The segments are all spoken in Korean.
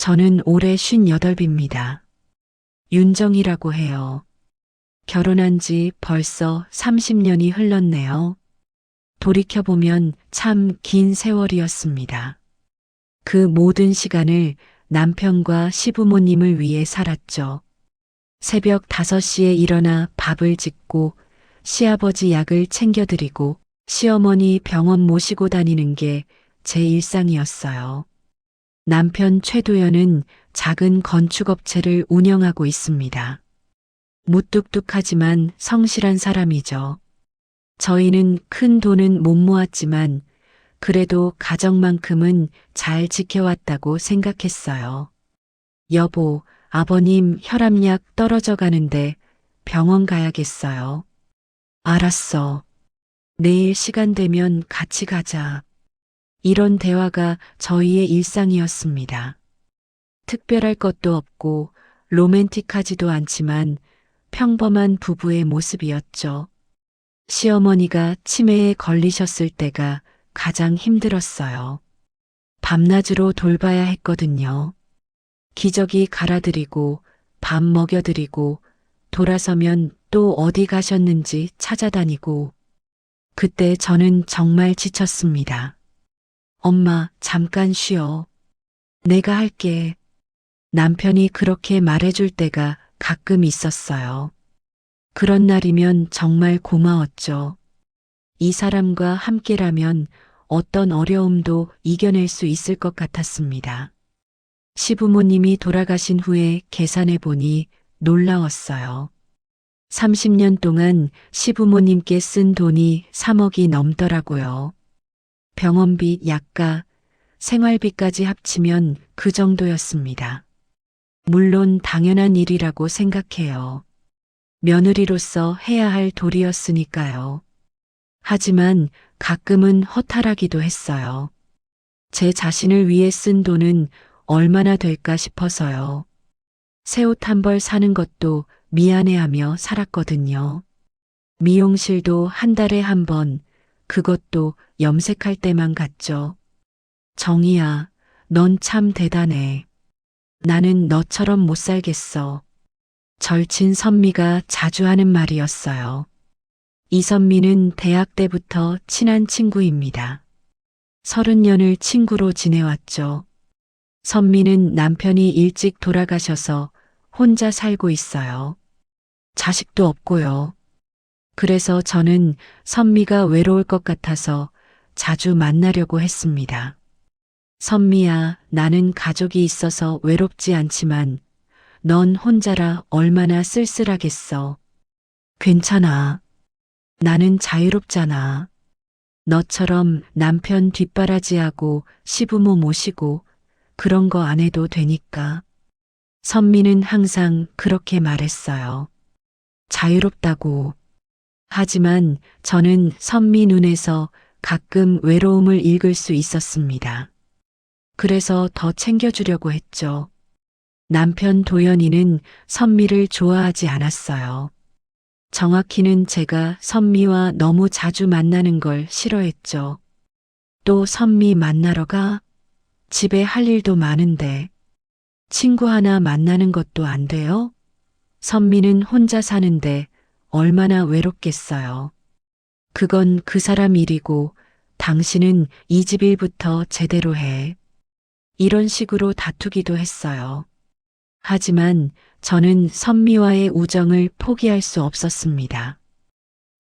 저는 올해 58입니다. 윤정이라고 해요. 결혼한 지 벌써 30년이 흘렀네요. 돌이켜보면 참 긴 세월이었습니다. 그 모든 시간을 남편과 시부모님을 위해 살았죠. 새벽 5시에 일어나 밥을 짓고 시아버지 약을 챙겨드리고 시어머니 병원 모시고 다니는 게 제 일상이었어요. 남편 최도연은 작은 건축업체를 운영하고 있습니다. 무뚝뚝하지만 성실한 사람이죠. 저희는 큰 돈은 못 모았지만 그래도 가정만큼은 잘 지켜왔다고 생각했어요. 여보, 아버님 혈압약 떨어져 가는데 병원 가야겠어요. 알았어. 내일 시간 되면 같이 가자. 이런 대화가 저희의 일상이었습니다. 특별할 것도 없고 로맨틱하지도 않지만 평범한 부부의 모습이었죠. 시어머니가 치매에 걸리셨을 때가 가장 힘들었어요. 밤낮으로 돌봐야 했거든요. 기저귀 갈아드리고 밥 먹여드리고 돌아서면 또 어디 가셨는지 찾아다니고 그때 저는 정말 지쳤습니다. 엄마, 잠깐 쉬어. 내가 할게. 남편이 그렇게 말해줄 때가 가끔 있었어요. 그런 날이면 정말 고마웠죠. 이 사람과 함께라면 어떤 어려움도 이겨낼 수 있을 것 같았습니다. 시부모님이 돌아가신 후에 계산해 보니 놀라웠어요. 30년 동안 시부모님께 쓴 돈이 3억이 넘더라고요. 병원비, 약가, 생활비까지 합치면 그 정도였습니다. 물론 당연한 일이라고 생각해요. 며느리로서 해야 할 도리였으니까요. 하지만 가끔은 허탈하기도 했어요. 제 자신을 위해 쓴 돈은 얼마나 될까 싶어서요. 새 옷 한 벌 사는 것도 미안해하며 살았거든요. 미용실도 한 달에 한 번, 그것도 염색할 때만 갔죠. 정희야, 넌 참 대단해. 나는 너처럼 못 살겠어. 절친 선미가 자주 하는 말이었어요. 이선미는 대학 때부터 친한 친구입니다. 30년을 친구로 지내왔죠. 선미는 남편이 일찍 돌아가셔서 혼자 살고 있어요. 자식도 없고요. 그래서 저는 선미가 외로울 것 같아서 자주 만나려고 했습니다. 선미야, 나는 가족이 있어서 외롭지 않지만 넌 혼자라 얼마나 쓸쓸하겠어. 괜찮아. 나는 자유롭잖아. 너처럼 남편 뒷바라지하고 시부모 모시고 그런 거 안 해도 되니까. 선미는 항상 그렇게 말했어요. 자유롭다고. 하지만 저는 선미 눈에서 가끔 외로움을 읽을 수 있었습니다. 그래서 더 챙겨주려고 했죠. 남편 도연이는 선미를 좋아하지 않았어요. 정확히는 제가 선미와 너무 자주 만나는 걸 싫어했죠. 또 선미 만나러 가? 집에 할 일도 많은데. 친구 하나 만나는 것도 안 돼요? 선미는 혼자 사는데 얼마나 외롭겠어요. 그건 그 사람 일이고 당신은 이 집 일부터 제대로 해. 이런 식으로 다투기도 했어요. 하지만 저는 선미와의 우정을 포기할 수 없었습니다.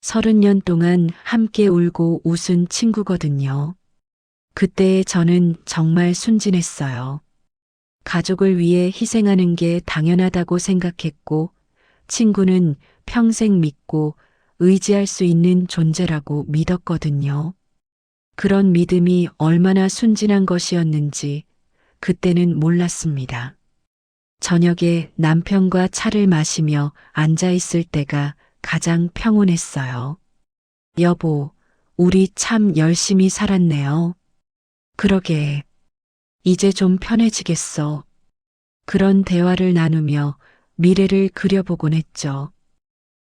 30년 동안 함께 울고 웃은 친구거든요. 그때의 저는 정말 순진했어요. 가족을 위해 희생하는 게 당연하다고 생각했고, 친구는 평생 믿고 의지할 수 있는 존재라고 믿었거든요. 그런 믿음이 얼마나 순진한 것이었는지 그때는 몰랐습니다. 저녁에 남편과 차를 마시며 앉아 있을 때가 가장 평온했어요. 여보, 우리 참 열심히 살았네요. 그러게. 이제 좀 편해지겠어. 그런 대화를 나누며 미래를 그려보곤 했죠.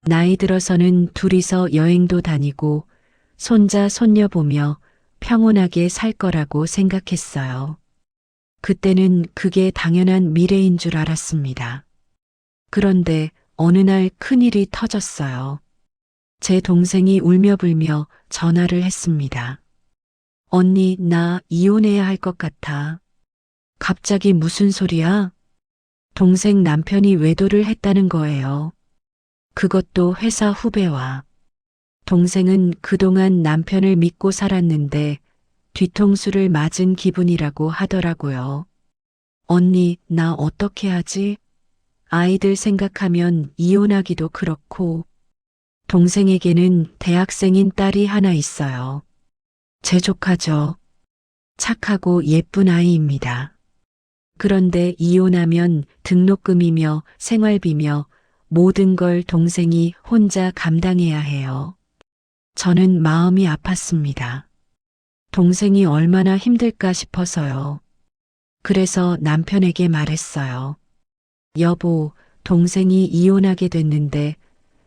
나이 들어서는 둘이서 여행도 다니고 손자 손녀 보며 평온하게 살 거라고 생각했어요. 그때는 그게 당연한 미래인 줄 알았습니다. 그런데 어느 날 큰일이 터졌어요. 제 동생이 울며불며 전화를 했습니다. 언니, 나 이혼해야 할 것 같아. 갑자기 무슨 소리야? 동생 남편이 외도를 했다는 거예요. 그것도 회사 후배와. 동생은 그동안 남편을 믿고 살았는데 뒤통수를 맞은 기분이라고 하더라고요. 언니, 나 어떻게 하지? 아이들 생각하면 이혼하기도 그렇고, 동생에게는 대학생인 딸이 하나 있어요. 제 조카죠. 착하고 예쁜 아이입니다. 그런데 이혼하면 등록금이며 생활비며 모든 걸 동생이 혼자 감당해야 해요. 저는 마음이 아팠습니다. 동생이 얼마나 힘들까 싶어서요. 그래서 남편에게 말했어요. 여보, 동생이 이혼하게 됐는데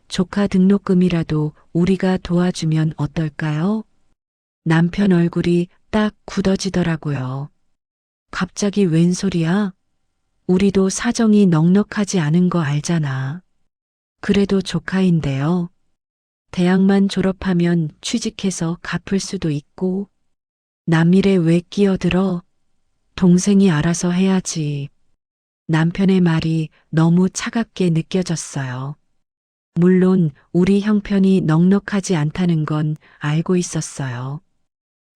조카 등록금이라도 우리가 도와주면 어떨까요? 남편 얼굴이 딱 굳어지더라고요. 갑자기 웬 소리야? 우리도 사정이 넉넉하지 않은 거 알잖아. 그래도 조카인데요. 대학만 졸업하면 취직해서 갚을 수도 있고, 남일에 왜 끼어들어? 동생이 알아서 해야지. 남편의 말이 너무 차갑게 느껴졌어요. 물론 우리 형편이 넉넉하지 않다는 건 알고 있었어요.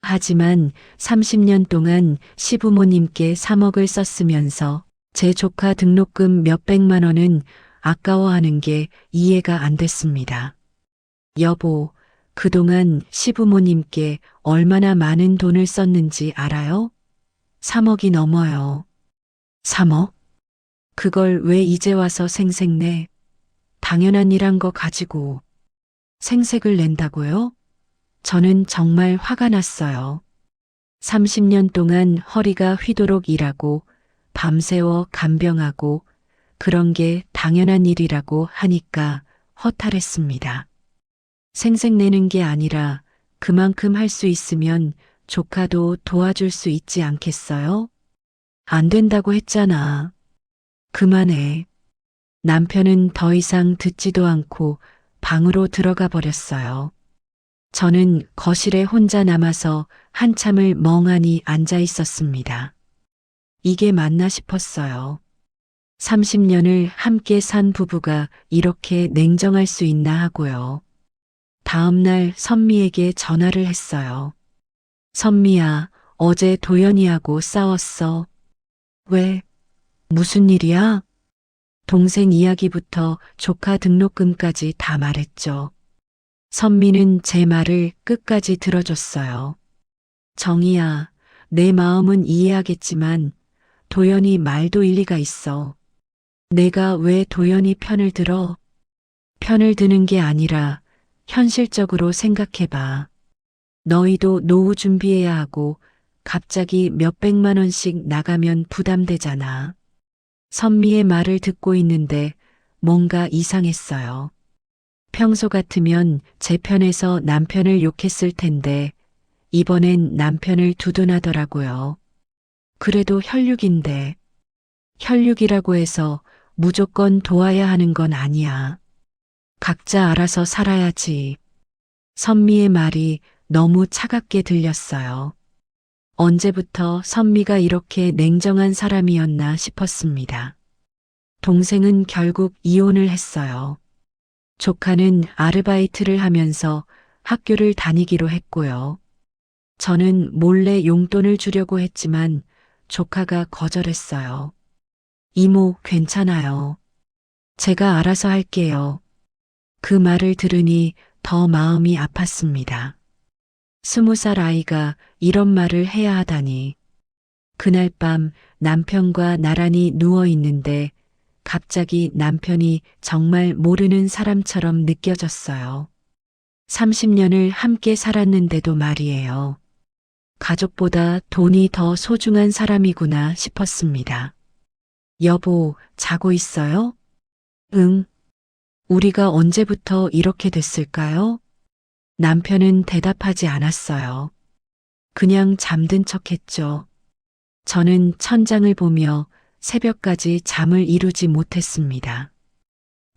하지만 30년 동안 시부모님께 3억을 썼으면서 제 조카 등록금 몇백만 원은 아까워하는 게 이해가 안 됐습니다. 여보, 그동안 시부모님께 얼마나 많은 돈을 썼는지 알아요? 3억이 넘어요. 3억? 그걸 왜 이제 와서 생색내? 당연한 일한 거 가지고 생색을 낸다고요? 저는 정말 화가 났어요. 30년 동안 허리가 휘도록 일하고 밤새워 간병하고 그런 게 당연한 일이라고 하니까 허탈했습니다. 생색내는 게 아니라 그만큼 할 수 있으면 조카도 도와줄 수 있지 않겠어요? 안 된다고 했잖아. 그만해. 남편은 더 이상 듣지도 않고 방으로 들어가 버렸어요. 저는 거실에 혼자 남아서 한참을 멍하니 앉아 있었습니다. 이게 맞나 싶었어요. 30년을 함께 산 부부가 이렇게 냉정할 수 있나 하고요. 다음 날 선미에게 전화를 했어요. 선미야, 어제 도연이하고 싸웠어. 왜? 무슨 일이야? 동생 이야기부터 조카 등록금까지 다 말했죠. 선미는 제 말을 끝까지 들어줬어요. 정희야, 내 마음은 이해하겠지만 도연이 말도 일리가 있어. 내가 왜 도연이 편을 들어? 편을 드는 게 아니라 현실적으로 생각해봐. 너희도 노후 준비해야 하고 갑자기 몇백만 원씩 나가면 부담되잖아. 선미의 말을 듣고 있는데 뭔가 이상했어요. 평소 같으면 제 편에서 남편을 욕했을 텐데 이번엔 남편을 두둔하더라고요. 그래도 혈육인데 혈육이라고 해서 무조건 도와야 하는 건 아니야. 각자 알아서 살아야지. 선미의 말이 너무 차갑게 들렸어요. 언제부터 선미가 이렇게 냉정한 사람이었나 싶었습니다. 동생은 결국 이혼을 했어요. 조카는 아르바이트를 하면서 학교를 다니기로 했고요. 저는 몰래 용돈을 주려고 했지만 조카가 거절했어요. 이모, 괜찮아요. 제가 알아서 할게요. 그 말을 들으니 더 마음이 아팠습니다. 20살 아이가 이런 말을 해야 하다니. 그날 밤 남편과 나란히 누워 있는데 갑자기 남편이 정말 모르는 사람처럼 느껴졌어요. 30년을 함께 살았는데도 말이에요. 가족보다 돈이 더 소중한 사람이구나 싶었습니다. 여보, 자고 있어요? 응. 우리가 언제부터 이렇게 됐을까요? 남편은 대답하지 않았어요. 그냥 잠든 척 했죠. 저는 천장을 보며 새벽까지 잠을 이루지 못했습니다.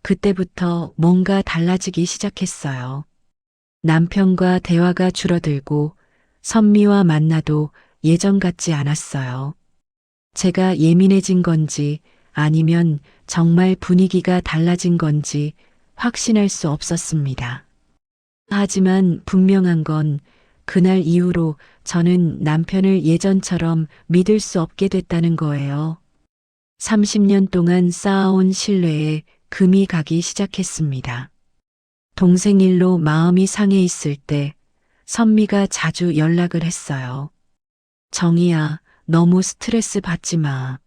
그때부터 뭔가 달라지기 시작했어요. 남편과 대화가 줄어들고 선미와 만나도 예전 같지 않았어요. 제가 예민해진 건지 아니면 정말 분위기가 달라진 건지 확신할 수 없었습니다. 하지만 분명한 건 그날 이후로 저는 남편을 예전처럼 믿을 수 없게 됐다는 거예요. 30년 동안 쌓아온 신뢰에 금이 가기 시작했습니다. 동생 일로 마음이 상해 있을 때 선미가 자주 연락을 했어요. 정희야, 너무 스트레스 받지 마.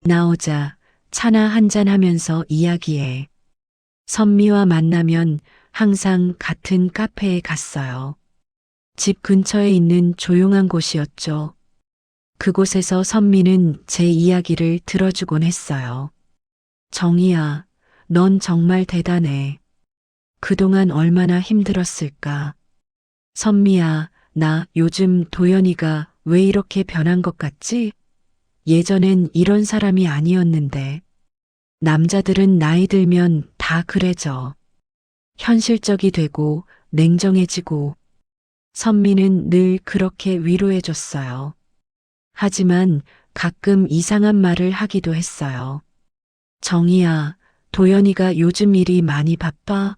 나오자 차나 한잔 하면서 이야기해. 선미와 만나면 항상 같은 카페에 갔어요. 집 근처에 있는 조용한 곳이었죠. 그곳에서 선미는 제 이야기를 들어주곤 했어요. 정희야, 넌 정말 대단해. 그동안 얼마나 힘들었을까. 선미야, 나 요즘 도연이가 왜 이렇게 변한 것 같지? 예전엔 이런 사람이 아니었는데. 남자들은 나이 들면 다 그래져. 현실적이 되고 냉정해지고. 선미는 늘 그렇게 위로해줬어요. 하지만 가끔 이상한 말을 하기도 했어요. 정희야, 도연이가 요즘 일이 많이 바빠?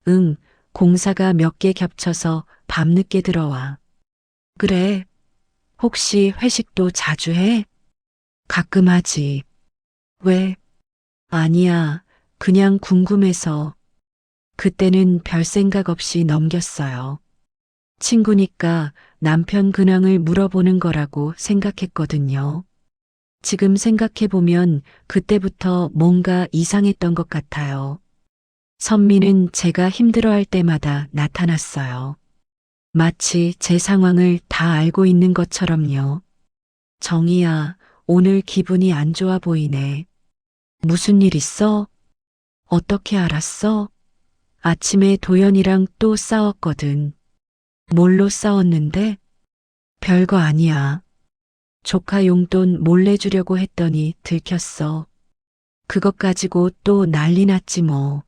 응, 공사가 몇 개 겹쳐서 밤늦게 들어와. 그래, 혹시 회식도 자주 해? 가끔 하지. 왜? 아니야, 그냥 궁금해서. 그때는 별 생각 없이 넘겼어요. 친구니까 남편 근황을 물어보는 거라고 생각했거든요. 지금 생각해보면 그때부터 뭔가 이상했던 것 같아요. 선미는 제가 힘들어할 때마다 나타났어요. 마치 제 상황을 다 알고 있는 것처럼요. 정희야, 오늘 기분이 안 좋아 보이네. 무슨 일 있어? 어떻게 알았어? 아침에 도연이랑 또 싸웠거든. 뭘로 싸웠는데? 별거 아니야. 조카 용돈 몰래 주려고 했더니 들켰어. 그것 가지고 또 난리 났지 뭐.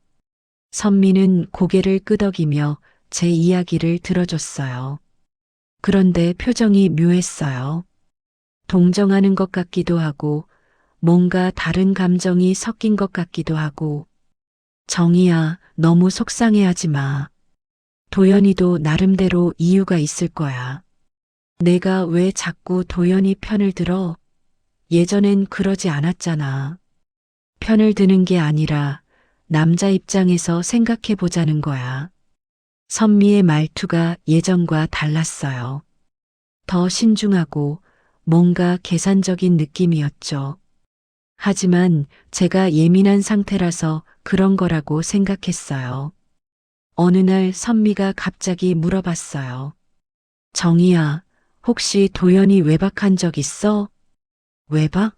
선미는 고개를 끄덕이며 제 이야기를 들어줬어요. 그런데 표정이 묘했어요. 동정하는 것 같기도 하고 뭔가 다른 감정이 섞인 것 같기도 하고. 정희야, 너무 속상해하지 마. 도연이도 나름대로 이유가 있을 거야. 내가 왜 자꾸 도연이 편을 들어? 예전엔 그러지 않았잖아. 편을 드는 게 아니라 남자 입장에서 생각해 보자는 거야. 선미의 말투가 예전과 달랐어요. 더 신중하고 뭔가 계산적인 느낌이었죠. 하지만 제가 예민한 상태라서 그런 거라고 생각했어요. 어느 날 선미가 갑자기 물어봤어요. 정희야, 혹시 도연이 외박한 적 있어? 외박?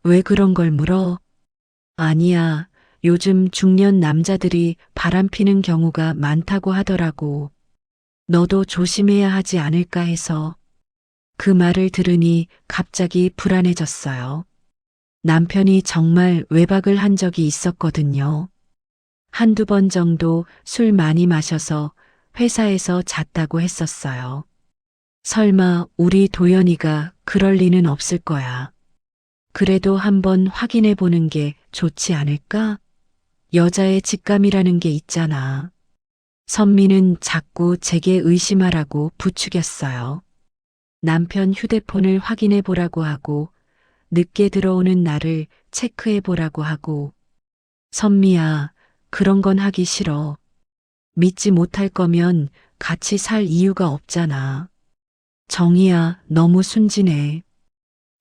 왜 그런 걸 물어? 아니야, 요즘 중년 남자들이 바람피는 경우가 많다고 하더라고. 너도 조심해야 하지 않을까 해서. 그 말을 들으니 갑자기 불안해졌어요. 남편이 정말 외박을 한 적이 있었거든요. 한두 번 정도 술 많이 마셔서 회사에서 잤다고 했었어요. 설마 우리 도연이가 그럴 리는 없을 거야. 그래도 한번 확인해 보는 게 좋지 않을까? 여자의 직감이라는 게 있잖아. 선미는 자꾸 제게 의심하라고 부추겼어요. 남편 휴대폰을 확인해 보라고 하고 늦게 들어오는 나를 체크해 보라고 하고. 선미야, 그런 건 하기 싫어. 믿지 못할 거면 같이 살 이유가 없잖아. 정희야, 너무 순진해.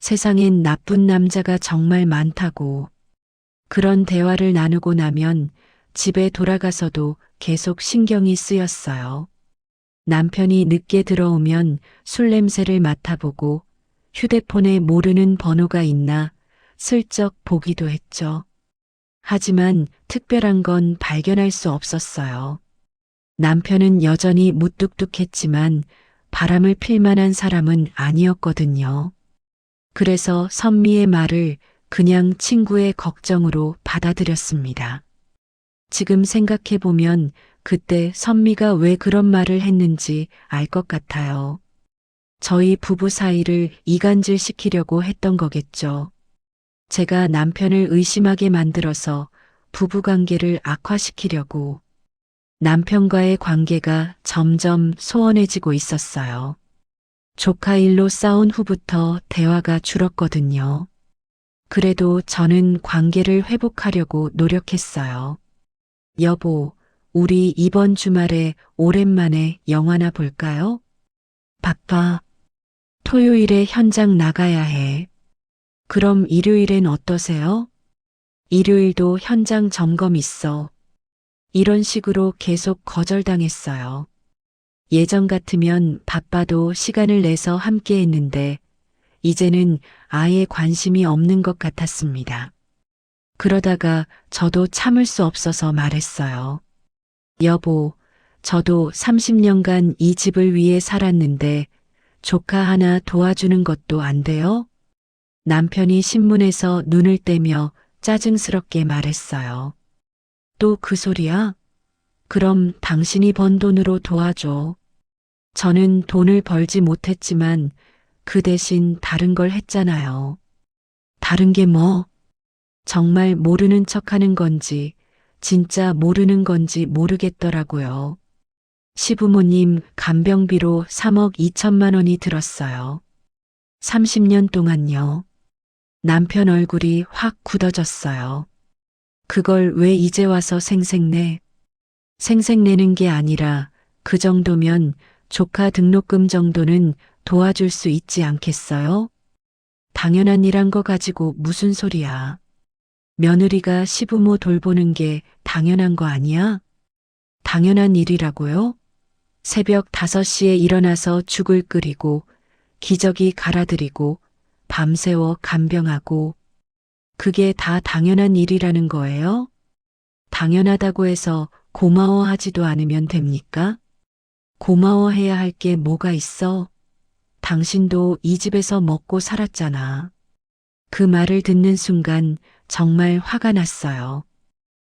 세상엔 나쁜 남자가 정말 많다고. 그런 대화를 나누고 나면 집에 돌아가서도 계속 신경이 쓰였어요. 남편이 늦게 들어오면 술 냄새를 맡아보고 휴대폰에 모르는 번호가 있나 슬쩍 보기도 했죠. 하지만 특별한 건 발견할 수 없었어요. 남편은 여전히 무뚝뚝했지만 바람을 필 만한 사람은 아니었거든요. 그래서 선미의 말을 그냥 친구의 걱정으로 받아들였습니다. 지금 생각해보면 그때 선미가 왜 그런 말을 했는지 알 것 같아요. 저희 부부 사이를 이간질 시키려고 했던 거겠죠. 제가 남편을 의심하게 만들어서 부부 관계를 악화시키려고. 남편과의 관계가 점점 소원해지고 있었어요. 조카 일로 싸운 후부터 대화가 줄었거든요. 그래도 저는 관계를 회복하려고 노력했어요. 여보, 우리 이번 주말에 오랜만에 영화나 볼까요? 바빠. 토요일에 현장 나가야 해. 그럼 일요일엔 어떠세요? 일요일도 현장 점검 있어. 이런 식으로 계속 거절당했어요. 예전 같으면 바빠도 시간을 내서 함께 했는데 이제는 아예 관심이 없는 것 같았습니다. 그러다가 저도 참을 수 없어서 말했어요. 여보, 저도 30년간 이 집을 위해 살았는데 조카 하나 도와주는 것도 안 돼요? 남편이 신문에서 눈을 떼며 짜증스럽게 말했어요. 또 그 소리야? 그럼 당신이 번 돈으로 도와줘. 저는 돈을 벌지 못했지만 그 대신 다른 걸 했잖아요. 다른 게 뭐? 정말 모르는 척 하는 건지, 진짜 모르는 건지 모르겠더라고요. 시부모님 간병비로 3억 2천만 원이 들었어요. 30년 동안요. 남편 얼굴이 확 굳어졌어요. 그걸 왜 이제 와서 생색내? 생색내는 게 아니라 그 정도면 조카 등록금 정도는 도와줄 수 있지 않겠어요? 당연한 일한 거 가지고 무슨 소리야. 며느리가 시부모 돌보는 게 당연한 거 아니야? 당연한 일이라고요? 새벽 5시에 일어나서 죽을 끓이고 기저귀 갈아드리고 밤새워 간병하고 그게 다 당연한 일이라는 거예요? 당연하다고 해서 고마워하지도 않으면 됩니까? 고마워해야 할 게 뭐가 있어? 당신도 이 집에서 먹고 살았잖아. 그 말을 듣는 순간 정말 화가 났어요.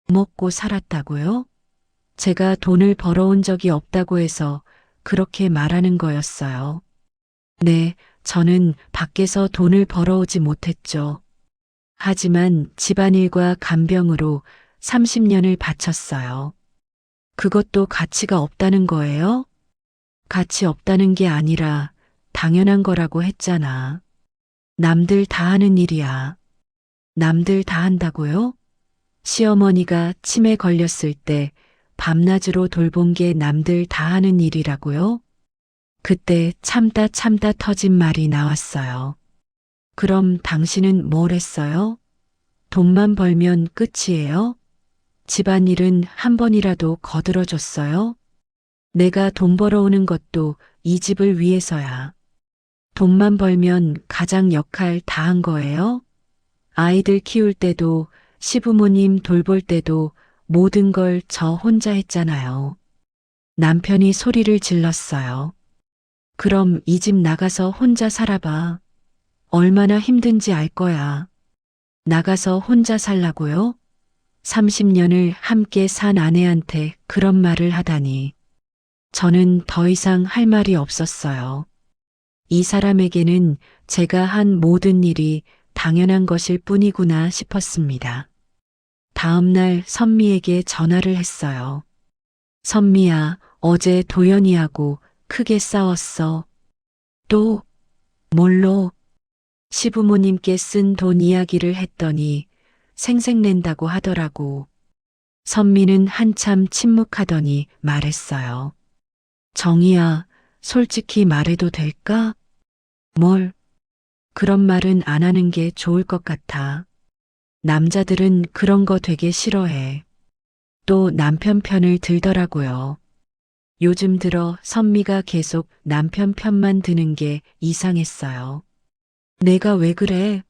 먹고 살았다고요? 제가 돈을 벌어온 적이 없다고 해서 그렇게 말하는 거였어요. 네, 저는 밖에서 돈을 벌어오지 못했죠. 하지만 집안일과 간병으로 30년을 바쳤어요. 그것도 가치가 없다는 거예요? 가치 없다는 게 아니라 당연한 거라고 했잖아. 남들 다 하는 일이야. 남들 다 한다고요? 시어머니가 치매 걸렸을 때 밤낮으로 돌본 게 남들 다 하는 일이라고요? 그때 참다 참다 터진 말이 나왔어요. 그럼 당신은 뭘 했어요? 돈만 벌면 끝이에요? 집안일은 한 번이라도 거들어줬어요? 내가 돈 벌어오는 것도 이 집을 위해서야. 돈만 벌면 가장 역할 다 한 거예요? 아이들 키울 때도 시부모님 돌볼 때도 모든 걸 저 혼자 했잖아요. 남편이 소리를 질렀어요. 그럼 이 집 나가서 혼자 살아봐. 얼마나 힘든지 알 거야. 나가서 혼자 살라고요? 30년을 함께 산 아내한테 그런 말을 하다니. 저는 더 이상 할 말이 없었어요. 이 사람에게는 제가 한 모든 일이 당연한 것일 뿐이구나 싶었습니다. 다음 날 선미에게 전화를 했어요. 선미야, 어제 도연이하고 크게 싸웠어. 또, 뭘로? 시부모님께 쓴 돈 이야기를 했더니 생색낸다고 하더라고. 선미는 한참 침묵하더니 말했어요. 정희야, 솔직히 말해도 될까? 뭘? 그런 말은 안 하는 게 좋을 것 같아. 남자들은 그런 거 되게 싫어해. 또 남편 편을 들더라고요. 요즘 들어 선미가 계속 남편 편만 드는 게 이상했어요. 내가 왜 그래?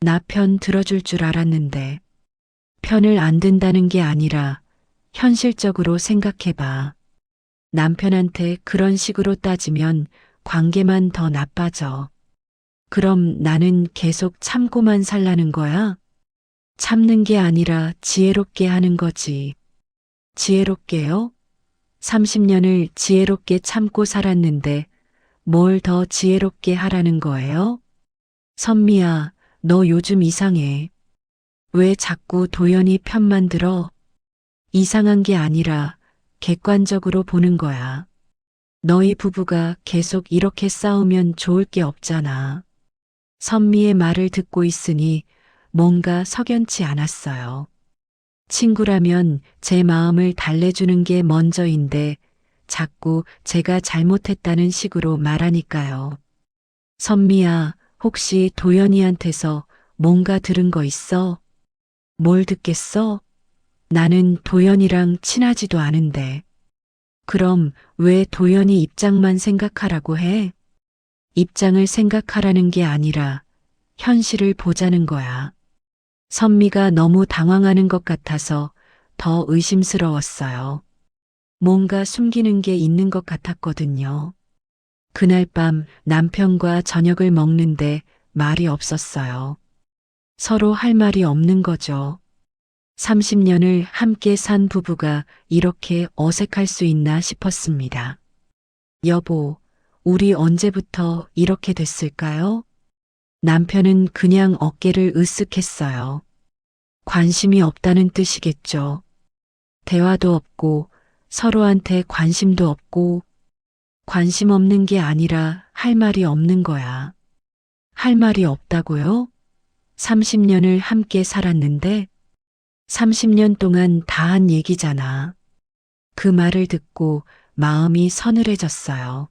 나 편 들어줄 줄 알았는데. 편을 안 든다는 게 아니라 현실적으로 생각해봐. 남편한테 그런 식으로 따지면 관계만 더 나빠져. 그럼 나는 계속 참고만 살라는 거야? 참는 게 아니라 지혜롭게 하는 거지. 지혜롭게요? 30년을 지혜롭게 참고 살았는데 뭘 더 지혜롭게 하라는 거예요? 선미야, 너 요즘 이상해. 왜 자꾸 도연이 편만 들어? 이상한 게 아니라 객관적으로 보는 거야. 너희 부부가 계속 이렇게 싸우면 좋을 게 없잖아. 선미의 말을 듣고 있으니 뭔가 석연치 않았어요. 친구라면 제 마음을 달래주는 게 먼저인데 자꾸 제가 잘못했다는 식으로 말하니까요. 선미야, 혹시 도연이한테서 뭔가 들은 거 있어? 뭘 듣겠어? 나는 도연이랑 친하지도 않은데. 그럼 왜 도연이 입장만 생각하라고 해? 입장을 생각하라는 게 아니라 현실을 보자는 거야. 선미가 너무 당황하는 것 같아서 더 의심스러웠어요. 뭔가 숨기는 게 있는 것 같았거든요. 그날 밤 남편과 저녁을 먹는데 말이 없었어요. 서로 할 말이 없는 거죠. 30년을 함께 산 부부가 이렇게 어색할 수 있나 싶었습니다. 여보, 우리 언제부터 이렇게 됐을까요? 남편은 그냥 어깨를 으쓱했어요. 관심이 없다는 뜻이겠죠. 대화도 없고 서로한테 관심도 없고 관심 없는 게 아니라 할 말이 없는 거야. 할 말이 없다고요? 30년을 함께 살았는데 30년 동안 다 한 얘기잖아. 그 말을 듣고 마음이 서늘해졌어요.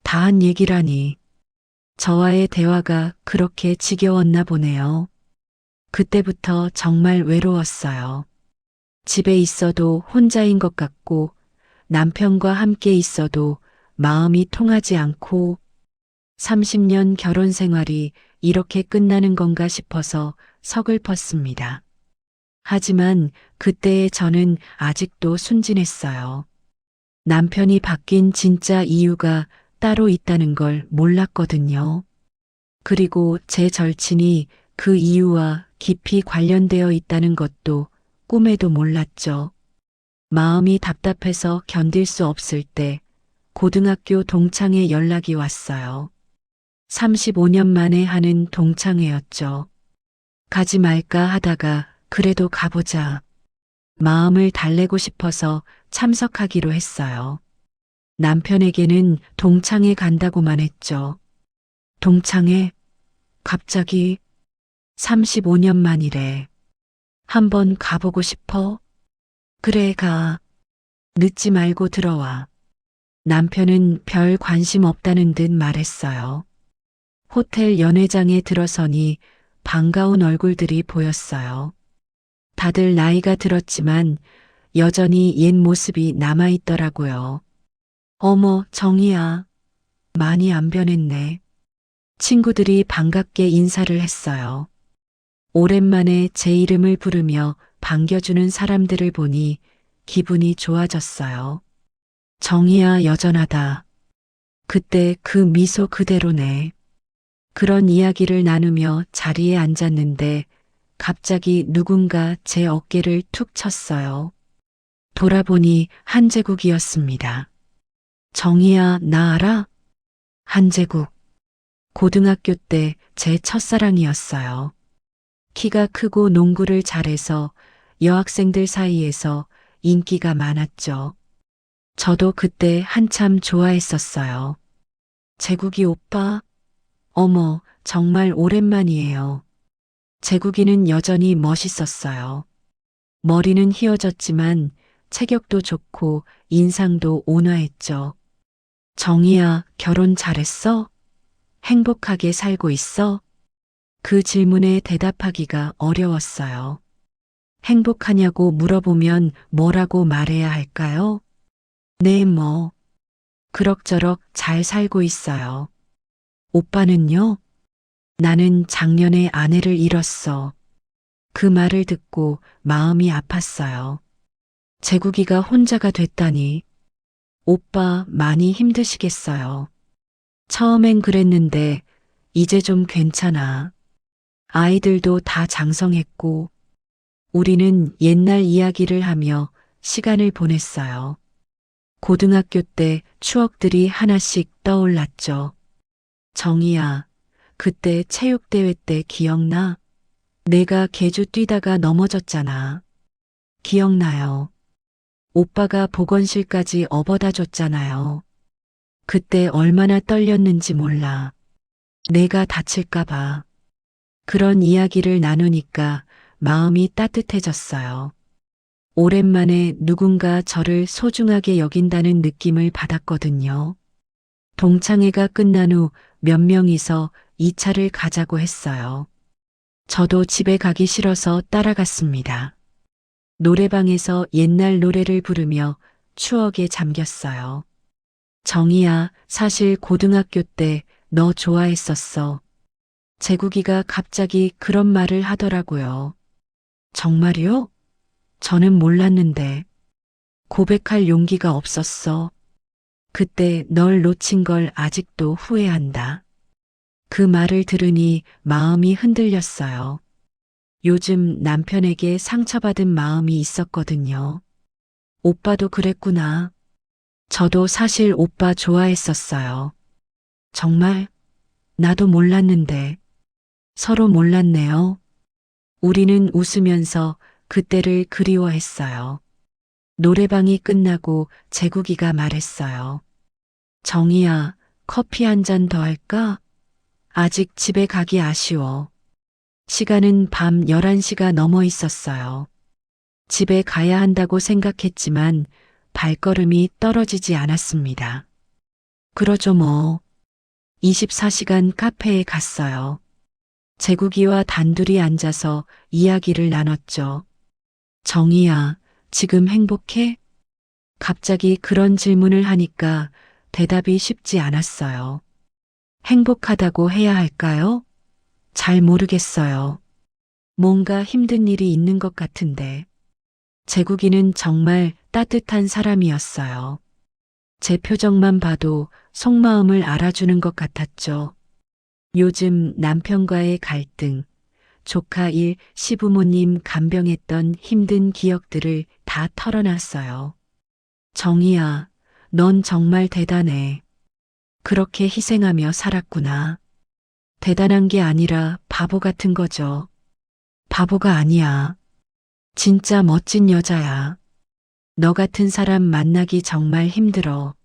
다 한 얘기라니. 저와의 대화가 그렇게 지겨웠나 보네요. 그때부터 정말 외로웠어요. 집에 있어도 혼자인 것 같고 남편과 함께 있어도 마음이 통하지 않고 30년 결혼 생활이 이렇게 끝나는 건가 싶어서 서글펐습니다. 하지만 그때의 저는 아직도 순진했어요. 남편이 바뀐 진짜 이유가 따로 있다는 걸 몰랐거든요. 그리고 제 절친이 그 이유와 깊이 관련되어 있다는 것도 꿈에도 몰랐죠. 마음이 답답해서 견딜 수 없을 때 고등학교 동창회 연락이 왔어요. 35년 만에 하는 동창회였죠. 가지 말까 하다가 그래도 가보자. 마음을 달래고 싶어서 참석하기로 했어요. 남편에게는 동창회 간다고만 했죠. 동창회? 갑자기 35년 만이래. 한번 가보고 싶어? 그래, 가. 늦지 말고 들어와. 남편은 별 관심 없다는 듯 말했어요. 호텔 연회장에 들어서니 반가운 얼굴들이 보였어요. 다들 나이가 들었지만 여전히 옛 모습이 남아있더라고요. 어머, 정희야. 많이 안 변했네. 친구들이 반갑게 인사를 했어요. 오랜만에 제 이름을 부르며 반겨주는 사람들을 보니 기분이 좋아졌어요. 정희야, 여전하다. 그때 그 미소 그대로네. 그런 이야기를 나누며 자리에 앉았는데 갑자기 누군가 제 어깨를 툭 쳤어요. 돌아보니 한재국이었습니다. 정희야, 나 알아? 한재국. 고등학교 때 제 첫사랑이었어요. 키가 크고 농구를 잘해서 여학생들 사이에서 인기가 많았죠. 저도 그때 한참 좋아했었어요. 재국이 오빠? 어머, 정말 오랜만이에요. 재국이는 여전히 멋있었어요. 머리는 휘어졌지만 체격도 좋고 인상도 온화했죠. 정희야, 결혼 잘했어? 행복하게 살고 있어? 그 질문에 대답하기가 어려웠어요. 행복하냐고 물어보면 뭐라고 말해야 할까요? 네, 뭐. 그럭저럭 잘 살고 있어요. 오빠는요? 나는 작년에 아내를 잃었어. 그 말을 듣고 마음이 아팠어요. 재국이가 혼자가 됐다니. 오빠 많이 힘드시겠어요. 처음엔 그랬는데 이제 좀 괜찮아. 아이들도 다 장성했고, 우리는 옛날 이야기를 하며 시간을 보냈어요. 고등학교 때 추억들이 하나씩 떠올랐죠. 정희야, 그때 체육대회 때 기억나? 내가 계주 뛰다가 넘어졌잖아. 기억나요. 오빠가 보건실까지 업어다 줬잖아요. 그때 얼마나 떨렸는지 몰라. 내가 다칠까봐. 그런 이야기를 나누니까 마음이 따뜻해졌어요. 오랜만에 누군가 저를 소중하게 여긴다는 느낌을 받았거든요. 동창회가 끝난 후 몇 명이서 2차를 가자고 했어요. 저도 집에 가기 싫어서 따라갔습니다. 노래방에서 옛날 노래를 부르며 추억에 잠겼어요. 정희야, 사실 고등학교 때 너 좋아했었어. 재국이가 갑자기 그런 말을 하더라고요. 정말요? 저는 몰랐는데 고백할 용기가 없었어. 그때 널 놓친 걸 아직도 후회한다. 그 말을 들으니 마음이 흔들렸어요. 요즘 남편에게 상처받은 마음이 있었거든요. 오빠도 그랬구나. 저도 사실 오빠 좋아했었어요. 정말? 나도 몰랐는데. 서로 몰랐네요. 우리는 웃으면서 그때를 그리워했어요. 노래방이 끝나고 재국이가 말했어요. 정희야, 커피 한 잔 더 할까? 아직 집에 가기 아쉬워. 시간은 밤 11시가 넘어 있었어요. 집에 가야 한다고 생각했지만 발걸음이 떨어지지 않았습니다. 그러죠 뭐. 24시간 카페에 갔어요. 재국이와 단둘이 앉아서 이야기를 나눴죠. 정희야, 지금 행복해? 갑자기 그런 질문을 하니까 대답이 쉽지 않았어요. 행복하다고 해야 할까요? 잘 모르겠어요. 뭔가 힘든 일이 있는 것 같은데. 재국이는 정말 따뜻한 사람이었어요. 제 표정만 봐도 속마음을 알아주는 것 같았죠. 요즘 남편과의 갈등, 조카 일, 시부모님 간병했던 힘든 기억들을 다 털어놨어요. 정희야, 넌 정말 대단해. 그렇게 희생하며 살았구나. 대단한 게 아니라 바보 같은 거죠. 바보가 아니야. 진짜 멋진 여자야. 너 같은 사람 만나기 정말 힘들어.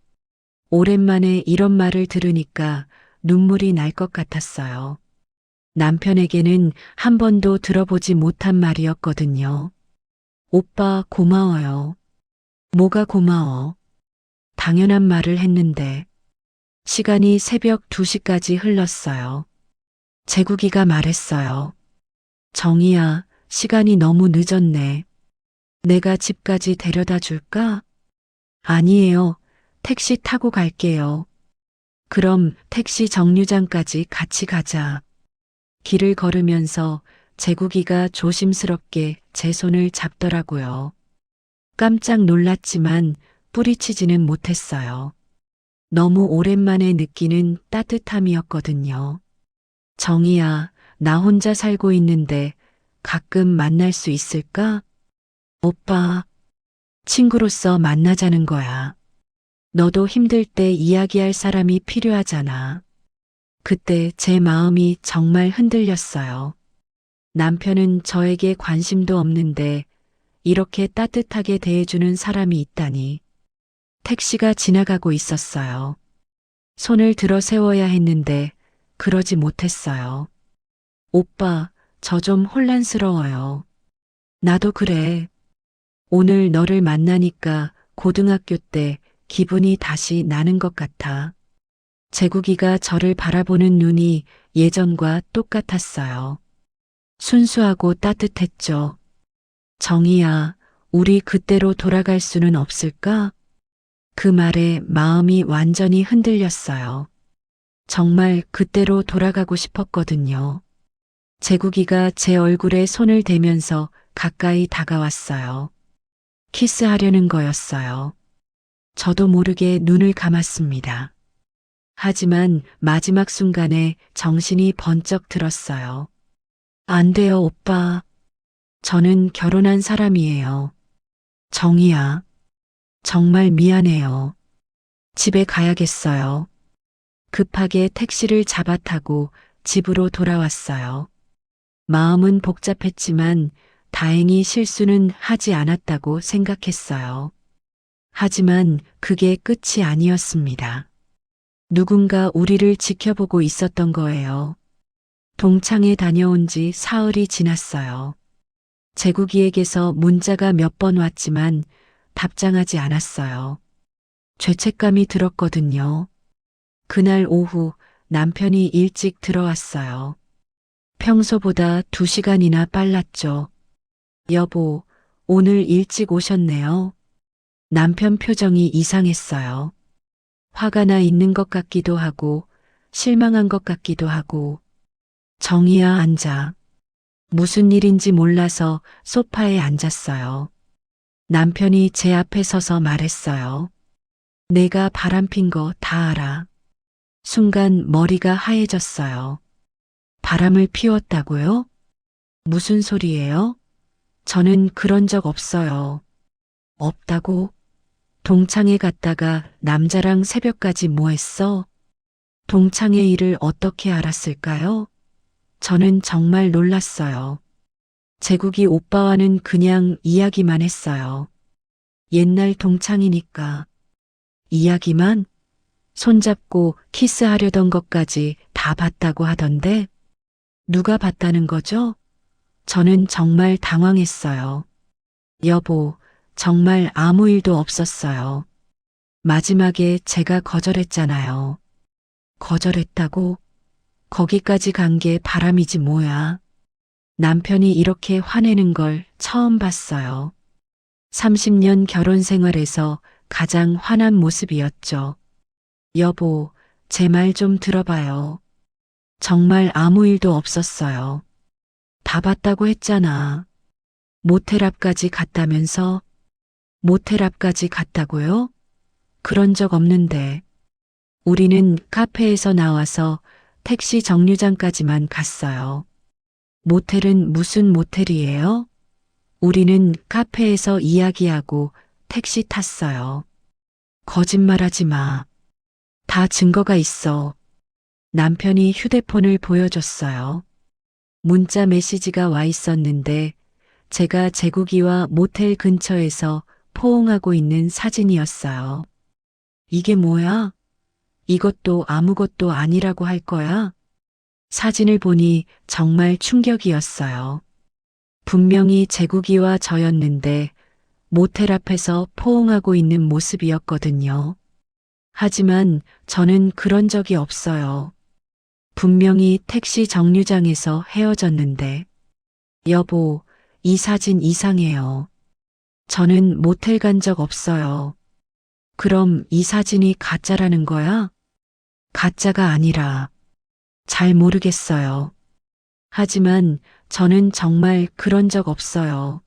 오랜만에 이런 말을 들으니까 눈물이 날 것 같았어요. 남편에게는 한 번도 들어보지 못한 말이었거든요. 오빠 고마워요. 뭐가 고마워? 당연한 말을 했는데 시간이 새벽 2시까지 흘렀어요. 재국이가 말했어요. 정희야, 시간이 너무 늦었네. 내가 집까지 데려다 줄까? 아니에요. 택시 타고 갈게요. 그럼 택시 정류장까지 같이 가자. 길을 걸으면서 재국이가 조심스럽게 제 손을 잡더라고요. 깜짝 놀랐지만 뿌리치지는 못했어요. 너무 오랜만에 느끼는 따뜻함이었거든요. 정희야, 나 혼자 살고 있는데 가끔 만날 수 있을까? 오빠, 친구로서 만나자는 거야. 너도 힘들 때 이야기할 사람이 필요하잖아. 그때 제 마음이 정말 흔들렸어요. 남편은 저에게 관심도 없는데 이렇게 따뜻하게 대해주는 사람이 있다니. 택시가 지나가고 있었어요. 손을 들어 세워야 했는데 그러지 못했어요. 오빠, 저 좀 혼란스러워요. 나도 그래. 오늘 너를 만나니까 고등학교 때 기분이 다시 나는 것 같아. 재국이가 저를 바라보는 눈이 예전과 똑같았어요. 순수하고 따뜻했죠. 정희야, 우리 그때로 돌아갈 수는 없을까? 그 말에 마음이 완전히 흔들렸어요. 정말 그때로 돌아가고 싶었거든요. 재국이가 제 얼굴에 손을 대면서 가까이 다가왔어요. 키스하려는 거였어요. 저도 모르게 눈을 감았습니다. 하지만 마지막 순간에 정신이 번쩍 들었어요. 안 돼요, 오빠. 저는 결혼한 사람이에요. 정희야, 정말 미안해요. 집에 가야겠어요. 급하게 택시를 잡아 타고 집으로 돌아왔어요. 마음은 복잡했지만 다행히 실수는 하지 않았다고 생각했어요. 하지만 그게 끝이 아니었습니다. 누군가 우리를 지켜보고 있었던 거예요. 동창회 다녀온 지 사흘이 지났어요. 재국이에게서 문자가 몇 번 왔지만 답장하지 않았어요. 죄책감이 들었거든요. 그날 오후 남편이 일찍 들어왔어요. 평소보다 2시간이나 빨랐죠. 여보, 오늘 일찍 오셨네요. 남편 표정이 이상했어요. 화가 나 있는 것 같기도 하고, 실망한 것 같기도 하고. 정희야, 앉아. 무슨 일인지 몰라서 소파에 앉았어요. 남편이 제 앞에 서서 말했어요. 내가 바람핀 거 다 알아. 순간 머리가 하얘졌어요. 바람을 피웠다고요? 무슨 소리예요? 저는 그런 적 없어요. 없다고? 동창회 갔다가 남자랑 새벽까지 뭐 했어? 동창회 일을 어떻게 알았을까요? 저는 정말 놀랐어요. 재국이 오빠와는 그냥 이야기만 했어요. 옛날 동창이니까. 이야기만? 손잡고 키스하려던 것까지 다 봤다고 하던데? 누가 봤다는 거죠? 저는 정말 당황했어요. 여보, 정말 아무 일도 없었어요. 마지막에 제가 거절했잖아요. 거절했다고? 거기까지 간 게 바람이지 뭐야. 남편이 이렇게 화내는 걸 처음 봤어요. 30년 결혼 생활에서 가장 화난 모습이었죠. 여보, 제 말 좀 들어봐요. 정말 아무 일도 없었어요. 다 봤다고 했잖아. 모텔 앞까지 갔다면서? 모텔 앞까지 갔다고요? 그런 적 없는데. 우리는 카페에서 나와서 택시 정류장까지만 갔어요. 모텔은 무슨 모텔이에요? 우리는 카페에서 이야기하고 택시 탔어요. 거짓말하지 마. 다 증거가 있어. 남편이 휴대폰을 보여줬어요. 문자 메시지가 와 있었는데 제가 재국이와 모텔 근처에서 포옹하고 있는 사진이었어요. 이게 뭐야? 이것도 아무것도 아니라고 할 거야? 사진을 보니 정말 충격이었어요. 분명히 재국이와 저였는데 모텔 앞에서 포옹하고 있는 모습이었거든요. 하지만 저는 그런 적이 없어요. 분명히 택시 정류장에서 헤어졌는데. 여보, 이 사진 이상해요. 저는 모텔 간 적 없어요. 그럼 이 사진이 가짜라는 거야? 가짜가 아니라. 잘 모르겠어요. 하지만 저는 정말 그런 적 없어요.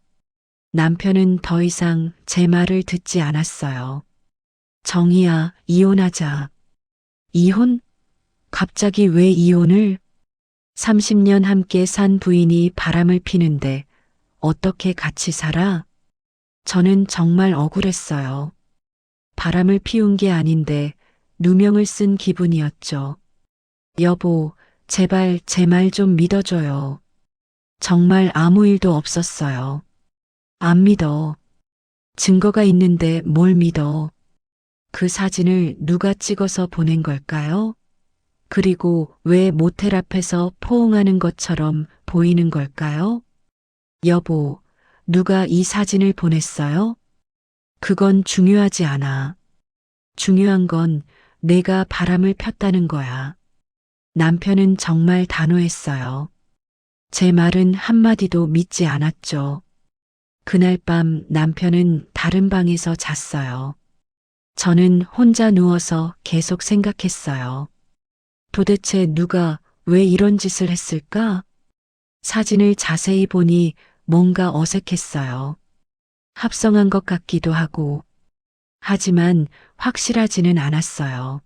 남편은 더 이상 제 말을 듣지 않았어요. 정희야, 이혼하자. 이혼? 갑자기 왜 이혼을? 30년 함께 산 부인이 바람을 피는데 어떻게 같이 살아? 저는 정말 억울했어요. 바람을 피운 게 아닌데 누명을 쓴 기분이었죠. 여보, 제발 제 말 좀 믿어줘요. 정말 아무 일도 없었어요. 안 믿어. 증거가 있는데 뭘 믿어. 그 사진을 누가 찍어서 보낸 걸까요? 그리고 왜 모텔 앞에서 포옹하는 것처럼 보이는 걸까요? 여보, 누가 이 사진을 보냈어요? 그건 중요하지 않아. 중요한 건 내가 바람을 폈다는 거야. 남편은 정말 단호했어요. 제 말은 한마디도 믿지 않았죠. 그날 밤 남편은 다른 방에서 잤어요. 저는 혼자 누워서 계속 생각했어요. 도대체 누가 왜 이런 짓을 했을까? 사진을 자세히 보니 뭔가 어색했어요. 합성한 것 같기도 하고. 하지만 확실하지는 않았어요.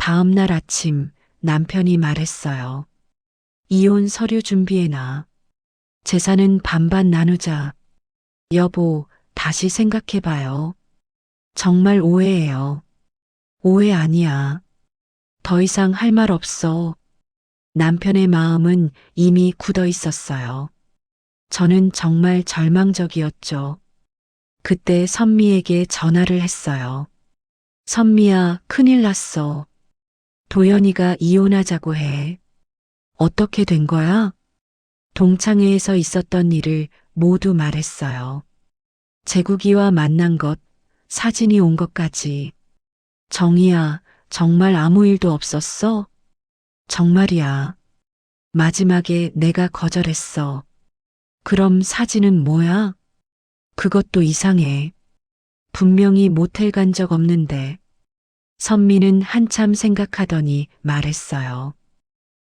다음 날 아침 남편이 말했어요. 이혼 서류 준비해놔. 재산은 반반 나누자. 여보, 다시 생각해봐요. 정말 오해예요. 오해 아니야. 더 이상 할 말 없어. 남편의 마음은 이미 굳어 있었어요. 저는 정말 절망적이었죠. 그때 선미에게 전화를 했어요. 선미야, 큰일 났어. 도연이가 이혼하자고 해. 어떻게 된 거야? 동창회에서 있었던 일을 모두 말했어요. 재국이와 만난 것, 사진이 온 것까지. 정희야, 정말 아무 일도 없었어? 정말이야. 마지막에 내가 거절했어. 그럼 사진은 뭐야? 그것도 이상해. 분명히 모텔 간 적 없는데. 선미는 한참 생각하더니 말했어요.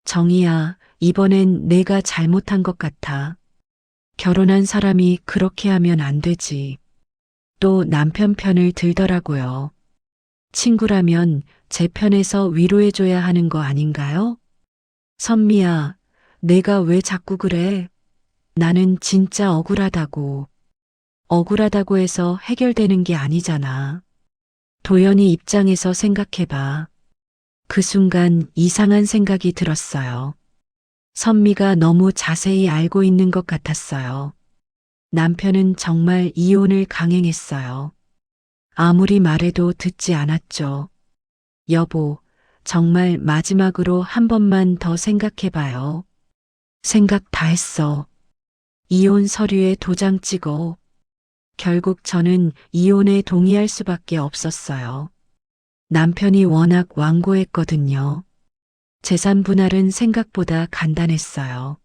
정희야, 이번엔 내가 잘못한 것 같아. 결혼한 사람이 그렇게 하면 안 되지. 또 남편 편을 들더라고요. 친구라면 제 편에서 위로해줘야 하는 거 아닌가요? 선미야, 내가 왜 자꾸 그래? 나는 진짜 억울하다고. 억울하다고 해서 해결되는 게 아니잖아. 도연이 입장에서 생각해봐. 그 순간 이상한 생각이 들었어요. 선미가 너무 자세히 알고 있는 것 같았어요. 남편은 정말 이혼을 강행했어요. 아무리 말해도 듣지 않았죠. 여보, 정말 마지막으로 한 번만 더 생각해봐요. 생각 다 했어. 이혼 서류에 도장 찍어. 결국 저는 이혼에 동의할 수밖에 없었어요. 남편이 워낙 완고했거든요. 재산 분할은 생각보다 간단했어요.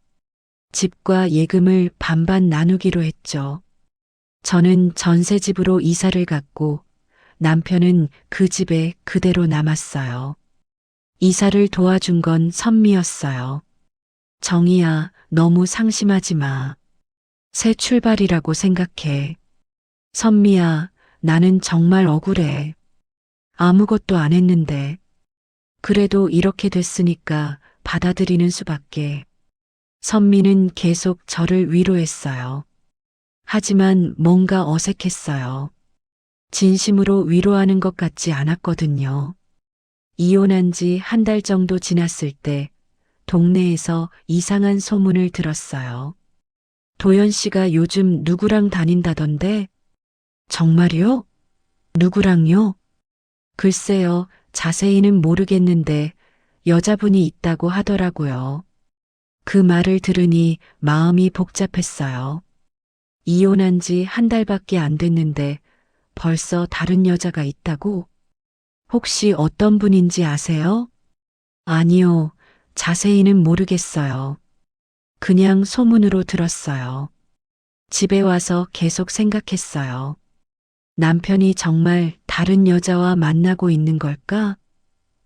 집과 예금을 반반 나누기로 했죠. 저는 전세집으로 이사를 갔고 남편은 그 집에 그대로 남았어요. 이사를 도와준 건 선미였어요. 정희야, 너무 상심하지 마. 새 출발이라고 생각해. 선미야, 나는 정말 억울해. 아무것도 안 했는데. 그래도 이렇게 됐으니까 받아들이는 수밖에. 선미는 계속 저를 위로했어요. 하지만 뭔가 어색했어요. 진심으로 위로하는 것 같지 않았거든요. 이혼한 지 한 달 정도 지났을 때 동네에서 이상한 소문을 들었어요. 도연 씨가 요즘 누구랑 다닌다던데? 정말요? 누구랑요? 글쎄요, 자세히는 모르겠는데 여자분이 있다고 하더라고요. 그 말을 들으니 마음이 복잡했어요. 이혼한 지 한 달밖에 안 됐는데 벌써 다른 여자가 있다고? 혹시 어떤 분인지 아세요? 아니요, 자세히는 모르겠어요. 그냥 소문으로 들었어요. 집에 와서 계속 생각했어요. 남편이 정말 다른 여자와 만나고 있는 걸까?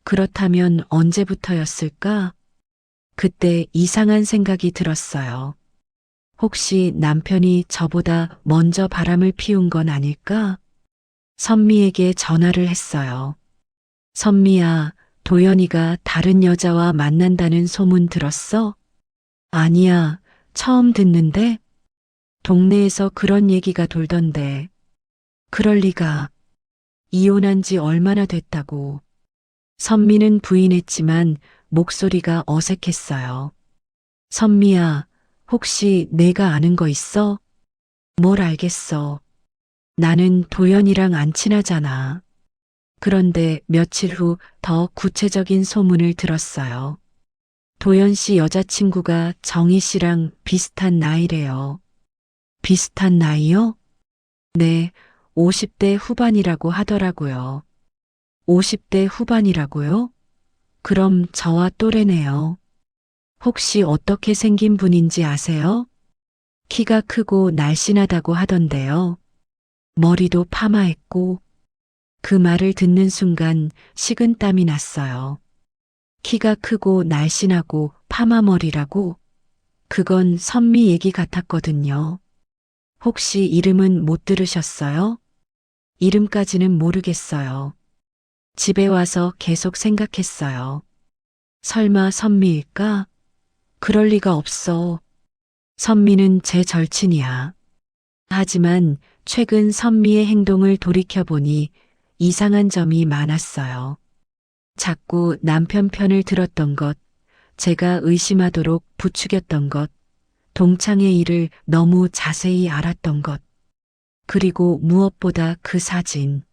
그렇다면 언제부터였을까? 그때 이상한 생각이 들었어요. 혹시 남편이 저보다 먼저 바람을 피운 건 아닐까? 선미에게 전화를 했어요. 선미야, 도연이가 다른 여자와 만난다는 소문 들었어? 아니야, 처음 듣는데? 동네에서 그런 얘기가 돌던데. 그럴 리가. 이혼한 지 얼마나 됐다고. 선미는 부인했지만 목소리가 어색했어요. 선미야, 혹시 내가 아는 거 있어? 뭘 알겠어. 나는 도연이랑 안 친하잖아. 그런데 며칠 후 더 구체적인 소문을 들었어요. 도연 씨 여자친구가 정희 씨랑 비슷한 나이래요. 비슷한 나이요? 네, 50대 후반이라고 하더라고요. 50대 후반이라고요? 그럼 저와 또래네요. 혹시 어떻게 생긴 분인지 아세요? 키가 크고 날씬하다고 하던데요. 머리도 파마했고, 그 말을 듣는 순간 식은땀이 났어요. 키가 크고 날씬하고 파마머리라고? 그건 선미 얘기 같았거든요. 혹시 이름은 못 들으셨어요? 이름까지는 모르겠어요. 집에 와서 계속 생각했어요. 설마 선미일까? 그럴 리가 없어. 선미는 제 절친이야. 하지만 최근 선미의 행동을 돌이켜보니 이상한 점이 많았어요. 자꾸 남편 편을 들었던 것, 제가 의심하도록 부추겼던 것, 동창의 일을 너무 자세히 알았던 것, 그리고 무엇보다 그 사진.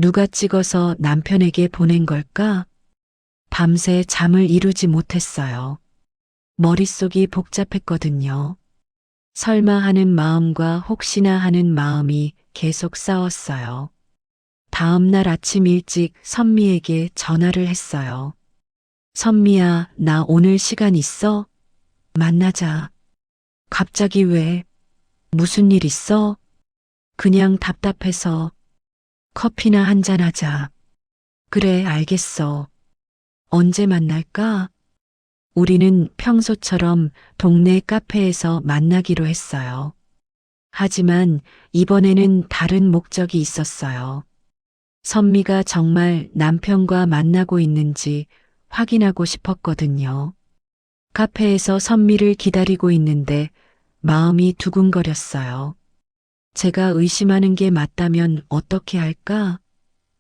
누가 찍어서 남편에게 보낸 걸까? 밤새 잠을 이루지 못했어요. 머릿속이 복잡했거든요. 설마 하는 마음과 혹시나 하는 마음이 계속 싸웠어요. 다음 날 아침 일찍 선미에게 전화를 했어요. 선미야, 나 오늘 시간 있어? 만나자. 갑자기 왜? 무슨 일 있어? 그냥 답답해서 커피나 한잔 하자. 그래, 알겠어. 언제 만날까? 우리는 평소처럼 동네 카페에서 만나기로 했어요. 하지만 이번에는 다른 목적이 있었어요. 선미가 정말 남편과 만나고 있는지 확인하고 싶었거든요. 카페에서 선미를 기다리고 있는데 마음이 두근거렸어요. 제가 의심하는 게 맞다면 어떻게 할까?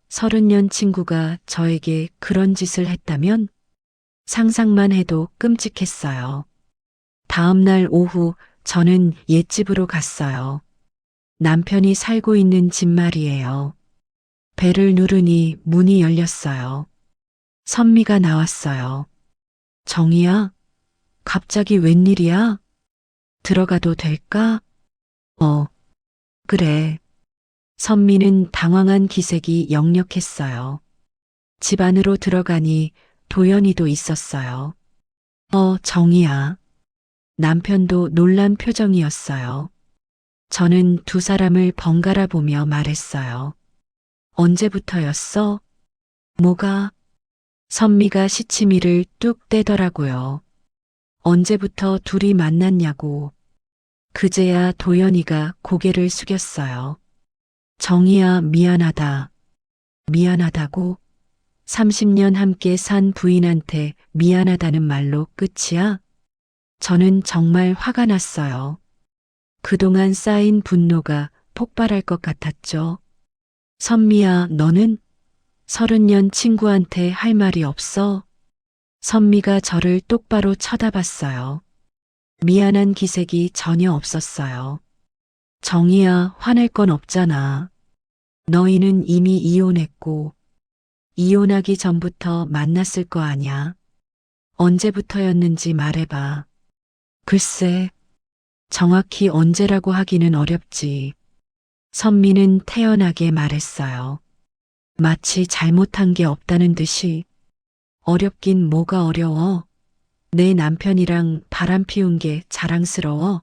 30년 친구가 저에게 그런 짓을 했다면? 상상만 해도 끔찍했어요. 다음 날 오후 저는 옛집으로 갔어요. 남편이 살고 있는 집 말이에요. 벨을 누르니 문이 열렸어요. 선미가 나왔어요. 정희야, 갑자기 웬일이야? 들어가도 될까? 그래. 선미는 당황한 기색이 역력했어요. 집 안으로 들어가니 도연이도 있었어요. 정희야. 남편도 놀란 표정이었어요. 저는 두 사람을 번갈아 보며 말했어요. 언제부터였어? 뭐가? 선미가 시치미를 뚝 떼더라고요. 언제부터 둘이 만났냐고. 그제야 도연이가 고개를 숙였어요. 정희야, 미안하다. 미안하다고? 30년 함께 산 부인한테 미안하다는 말로 끝이야? 저는 정말 화가 났어요. 그동안 쌓인 분노가 폭발할 것 같았죠. 선미야, 너는 30년 친구한테 할 말이 없어? 선미가 저를 똑바로 쳐다봤어요. 미안한 기색이 전혀 없었어요. 정희야, 화낼 건 없잖아. 너희는 이미 이혼했고, 이혼하기 전부터 만났을 거 아냐. 언제부터였는지 말해봐. 글쎄, 정확히 언제라고 하기는 어렵지. 선미는 태연하게 말했어요. 마치 잘못한 게 없다는 듯이. 어렵긴 뭐가 어려워. 내 남편이랑 바람 피운 게 자랑스러워.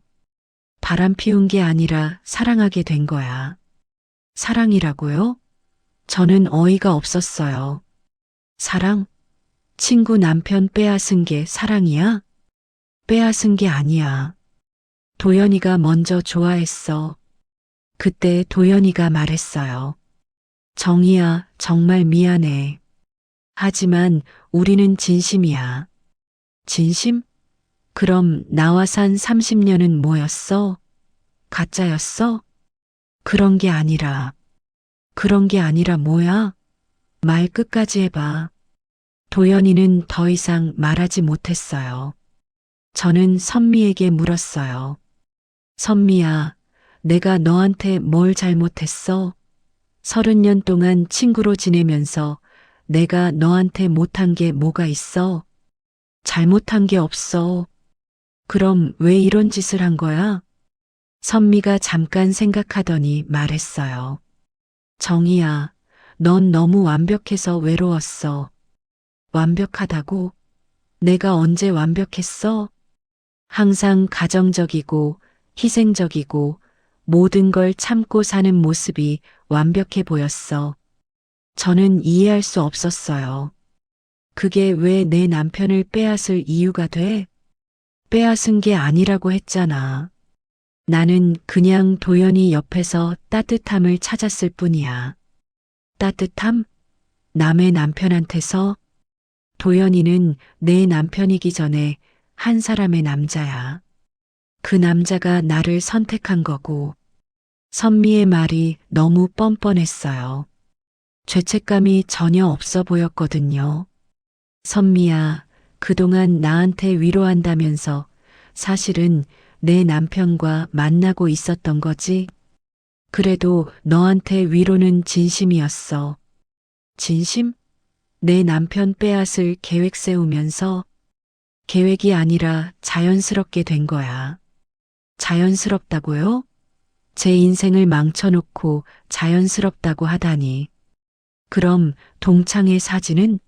바람 피운 게 아니라 사랑하게 된 거야. 사랑이라고요? 저는 어이가 없었어요. 사랑? 친구 남편 빼앗은 게 사랑이야? 빼앗은 게 아니야. 도연이가 먼저 좋아했어. 그때 도연이가 말했어요. 정희야, 정말 미안해. 하지만 우리는 진심이야. 진심? 그럼 나와 산 30년은 뭐였어? 가짜였어? 그런 게 아니라. 그런 게 아니라 뭐야? 말 끝까지 해봐. 도연이는 더 이상 말하지 못했어요. 저는 선미에게 물었어요. 선미야, 내가 너한테 뭘 잘못했어? 30년 동안 친구로 지내면서 내가 너한테 못한 게 뭐가 있어? 잘못한 게 없어. 그럼 왜 이런 짓을 한 거야? 선미가 잠깐 생각하더니 말했어요. 정희야, 넌 너무 완벽해서 외로웠어. 완벽하다고? 내가 언제 완벽했어? 항상 가정적이고 희생적이고 모든 걸 참고 사는 모습이 완벽해 보였어. 저는 이해할 수 없었어요. 그게 왜 내 남편을 빼앗을 이유가 돼? 빼앗은 게 아니라고 했잖아. 나는 그냥 도연이 옆에서 따뜻함을 찾았을 뿐이야. 따뜻함? 남의 남편한테서 도연이는 내 남편이기 전에 한 사람의 남자야. 그 남자가 나를 선택한 거고 선미의 말이 너무 뻔뻔했어요. 죄책감이 전혀 없어 보였거든요. 선미야, 그동안 나한테 위로한다면서 사실은 내 남편과 만나고 있었던 거지? 그래도 너한테 위로는 진심이었어. 진심? 내 남편 빼앗을 계획 세우면서 계획이 아니라 자연스럽게 된 거야. 자연스럽다고요? 제 인생을 망쳐놓고 자연스럽다고 하다니. 그럼 동창의 사진은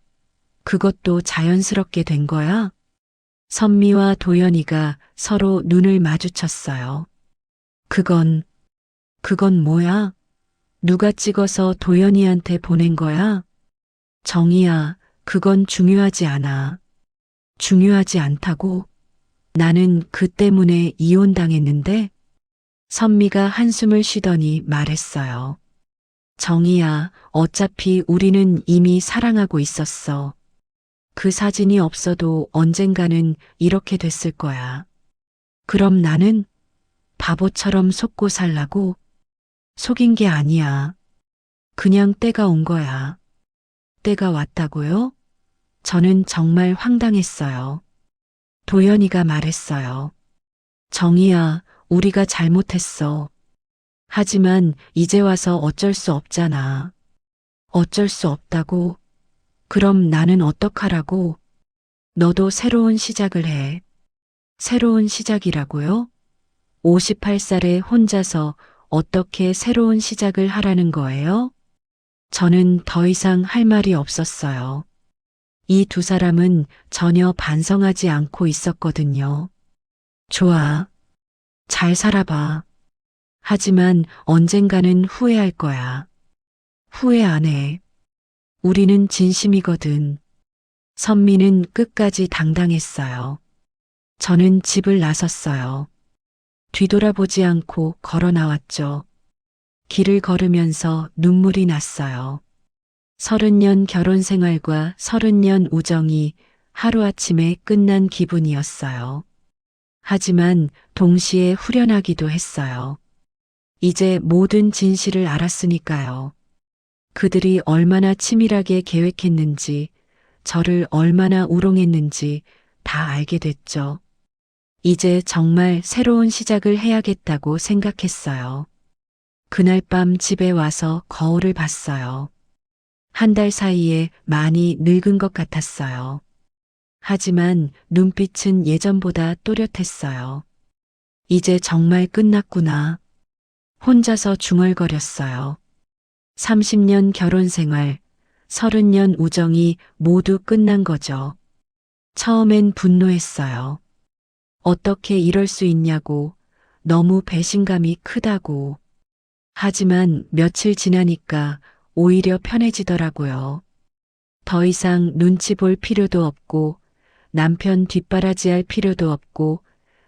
그것도 자연스럽게 된 거야? 선미와 도연이가 서로 눈을 마주쳤어요. 그건 뭐야? 누가 찍어서 도연이한테 보낸 거야? 정희야, 그건 중요하지 않아. 중요하지 않다고? 나는 그 때문에 이혼당했는데? 선미가 한숨을 쉬더니 말했어요. 정희야, 어차피 우리는 이미 사랑하고 있었어. 그 사진이 없어도 언젠가는 이렇게 됐을 거야. 그럼 나는 바보처럼 속고 살라고? 속인 게 아니야. 그냥 때가 온 거야. 때가 왔다고요? 저는 정말 황당했어요. 도연이가 말했어요. 정희야, 우리가 잘못했어. 하지만 이제 와서 어쩔 수 없잖아. 어쩔 수 없다고? 그럼 나는 어떡하라고? 너도 새로운 시작을 해. 새로운 시작이라고요? 58살에 혼자서 어떻게 새로운 시작을 하라는 거예요? 저는 더 이상 할 말이 없었어요. 이 두 사람은 전혀 반성하지 않고 있었거든요. 좋아. 잘 살아봐. 하지만 언젠가는 후회할 거야. 후회 안 해. 우리는 진심이거든. 선미는 끝까지 당당했어요. 저는 집을 나섰어요. 뒤돌아보지 않고 걸어 나왔죠. 길을 걸으면서 눈물이 났어요. 30년 결혼 생활과 30년 우정이 하루아침에 끝난 기분이었어요. 하지만 동시에 후련하기도 했어요. 이제 모든 진실을 알았으니까요. 그들이 얼마나 치밀하게 계획했는지, 저를 얼마나 우롱했는지 다 알게 됐죠. 이제 정말 새로운 시작을 해야겠다고 생각했어요. 그날 밤 집에 와서 거울을 봤어요. 한 달 사이에 많이 늙은 것 같았어요. 하지만 눈빛은 예전보다 또렷했어요. 이제 정말 끝났구나. 혼자서 중얼거렸어요. 30년 결혼 생활, 30년 우정이 모두 끝난 거죠. 처음엔 분노했어요. 어떻게 이럴 수 있냐고, 너무 배신감이 크다고. 하지만 며칠 지나니까 오히려 편해지더라고요. 더 이상 눈치 볼 필요도 없고, 남편 뒷바라지할 필요도 없고,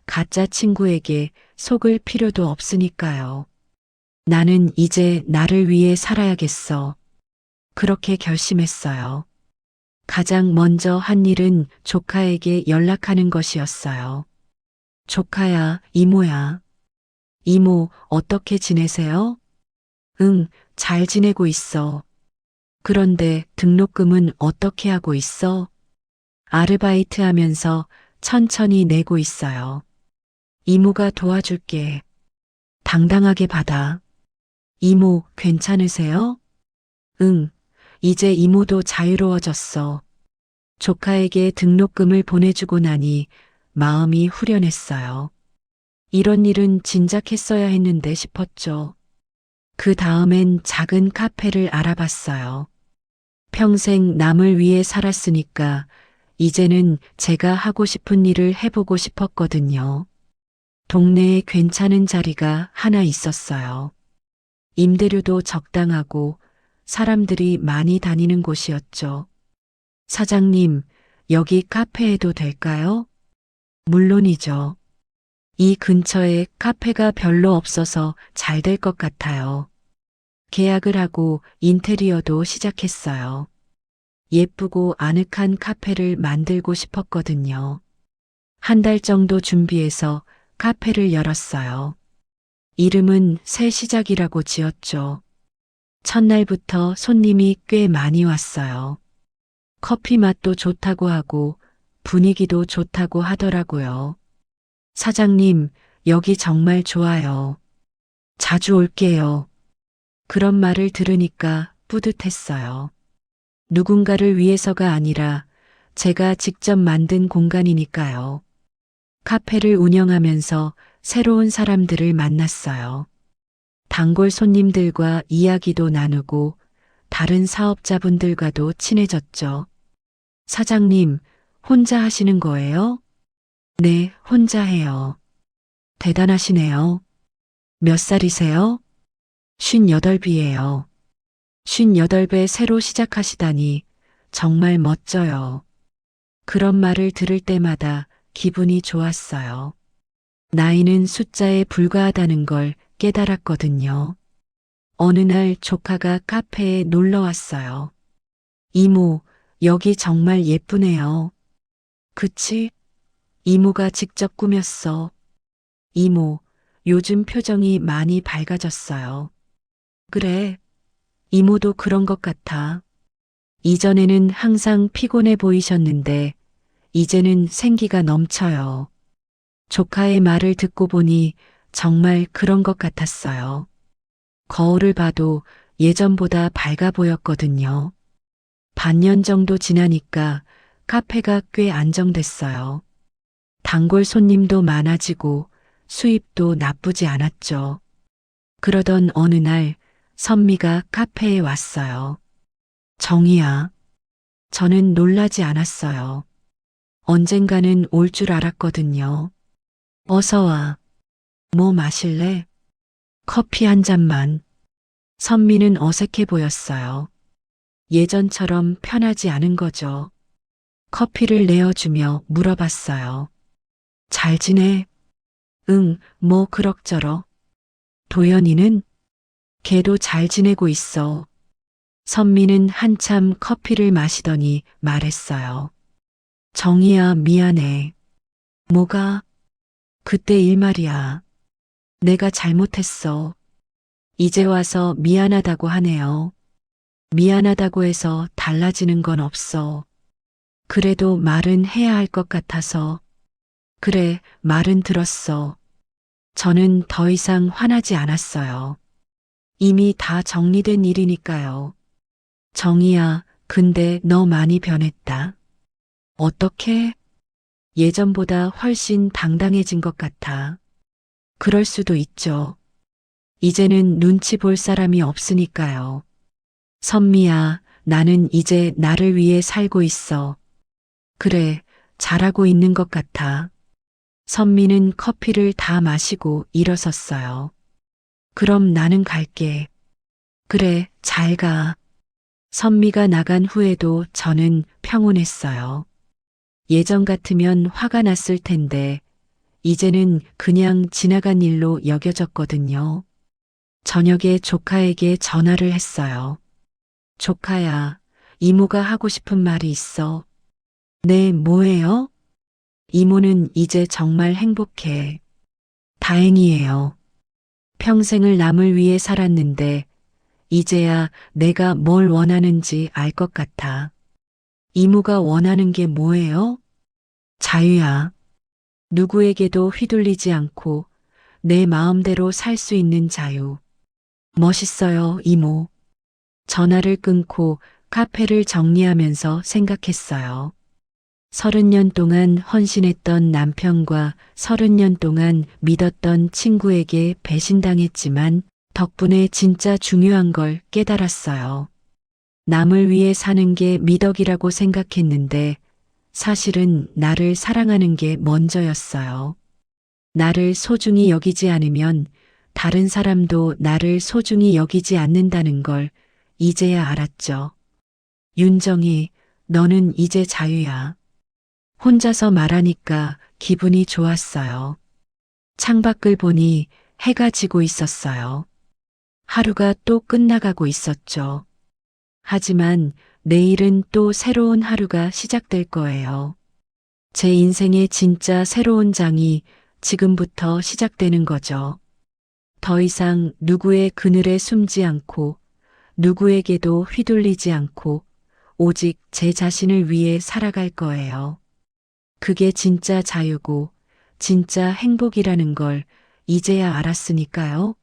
가짜 친구에게 속을 필요도 없으니까요. 나는 이제 나를 위해 살아야겠어. 그렇게 결심했어요. 가장 먼저 한 일은 조카에게 연락하는 것이었어요. 조카야, 이모야. 이모, 어떻게 지내세요? 응, 잘 지내고 있어. 그런데 등록금은 어떻게 하고 있어? 아르바이트 하면서 천천히 내고 있어요. 이모가 도와줄게. 당당하게 받아. 이모, 괜찮으세요? 응, 이제 이모도 자유로워졌어. 조카에게 등록금을 보내주고 나니 마음이 후련했어요. 이런 일은 진작 했어야 했는데 싶었죠. 그 다음엔 작은 카페를 알아봤어요. 평생 남을 위해 살았으니까 이제는 제가 하고 싶은 일을 해보고 싶었거든요. 동네에 괜찮은 자리가 하나 있었어요. 임대료도 적당하고 사람들이 많이 다니는 곳이었죠. 사장님, 여기 카페에도 될까요? 물론이죠. 이 근처에 카페가 별로 없어서 잘 될 것 같아요. 계약을 하고 인테리어도 시작했어요. 예쁘고 아늑한 카페를 만들고 싶었거든요. 한 달 정도 준비해서 카페를 열었어요. 이름은 새 시작이라고 지었죠. 첫날부터 손님이 꽤 많이 왔어요. 커피 맛도 좋다고 하고 분위기도 좋다고 하더라고요. 사장님, 여기 정말 좋아요. 자주 올게요. 그런 말을 들으니까 뿌듯했어요. 누군가를 위해서가 아니라 제가 직접 만든 공간이니까요. 카페를 운영하면서 새로운 사람들을 만났어요. 단골 손님들과 이야기도 나누고 다른 사업자분들과도 친해졌죠. 사장님, 혼자 하시는 거예요? 네, 혼자 해요. 대단하시네요. 몇 살이세요? 58이에요. 58배 새로 시작하시다니 정말 멋져요. 그런 말을 들을 때마다 기분이 좋았어요. 나이는 숫자에 불과하다는 걸 깨달았거든요. 어느 날 조카가 카페에 놀러 왔어요. 이모, 여기 정말 예쁘네요. 그치? 이모가 직접 꾸몄어. 이모, 요즘 표정이 많이 밝아졌어요. 그래, 이모도 그런 것 같아. 이전에는 항상 피곤해 보이셨는데, 이제는 생기가 넘쳐요. 조카의 말을 듣고 보니 정말 그런 것 같았어요. 거울을 봐도 예전보다 밝아 보였거든요. 반년 정도 지나니까 카페가 꽤 안정됐어요. 단골 손님도 많아지고 수입도 나쁘지 않았죠. 그러던 어느 날 선미가 카페에 왔어요. 정희야, 저는 놀라지 않았어요. 언젠가는 올 줄 알았거든요. 어서 와. 뭐 마실래? 커피 한 잔만. 선미는 어색해 보였어요. 예전처럼 편하지 않은 거죠. 커피를 내어주며 물어봤어요. 잘 지내? 응, 뭐 그럭저럭. 도연이는? 걔도 잘 지내고 있어. 선미는 한참 커피를 마시더니 말했어요. 정희야, 미안해. 뭐가? 그때 일 말이야. 내가 잘못했어. 이제 와서 미안하다고 하네요. 미안하다고 해서 달라지는 건 없어. 그래도 말은 해야 할 것 같아서. 그래, 말은 들었어. 저는 더 이상 화나지 않았어요. 이미 다 정리된 일이니까요. 정희야, 근데 너 많이 변했다. 어떻게? 예전보다 훨씬 당당해진 것 같아. 그럴 수도 있죠. 이제는 눈치 볼 사람이 없으니까요. 선미야, 나는 이제 나를 위해 살고 있어. 그래, 잘하고 있는 것 같아. 선미는 커피를 다 마시고 일어섰어요. 그럼 나는 갈게. 그래, 잘 가. 선미가 나간 후에도 저는 평온했어요. 예전 같으면 화가 났을 텐데, 이제는 그냥 지나간 일로 여겨졌거든요. 저녁에 조카에게 전화를 했어요. 조카야, 이모가 하고 싶은 말이 있어. 네, 뭐예요? 이모는 이제 정말 행복해. 다행이에요. 평생을 남을 위해 살았는데, 이제야 내가 뭘 원하는지 알 것 같아. 이모가 원하는 게 뭐예요? 자유야. 누구에게도 휘둘리지 않고 내 마음대로 살 수 있는 자유. 멋있어요, 이모. 전화를 끊고 카페를 정리하면서 생각했어요. 30년 동안 헌신했던 남편과 30년 동안 믿었던 친구에게 배신당했지만 덕분에 진짜 중요한 걸 깨달았어요. 남을 위해 사는 게 미덕이라고 생각했는데 사실은 나를 사랑하는 게 먼저였어요. 나를 소중히 여기지 않으면 다른 사람도 나를 소중히 여기지 않는다는 걸 이제야 알았죠. 윤정이, 너는 이제 자유야. 혼자서 말하니까 기분이 좋았어요. 창밖을 보니 해가 지고 있었어요. 하루가 또 끝나가고 있었죠. 하지만 내일은 또 새로운 하루가 시작될 거예요. 제 인생의 진짜 새로운 장이 지금부터 시작되는 거죠. 더 이상 누구의 그늘에 숨지 않고 누구에게도 휘둘리지 않고 오직 제 자신을 위해 살아갈 거예요. 그게 진짜 자유고 진짜 행복이라는 걸 이제야 알았으니까요.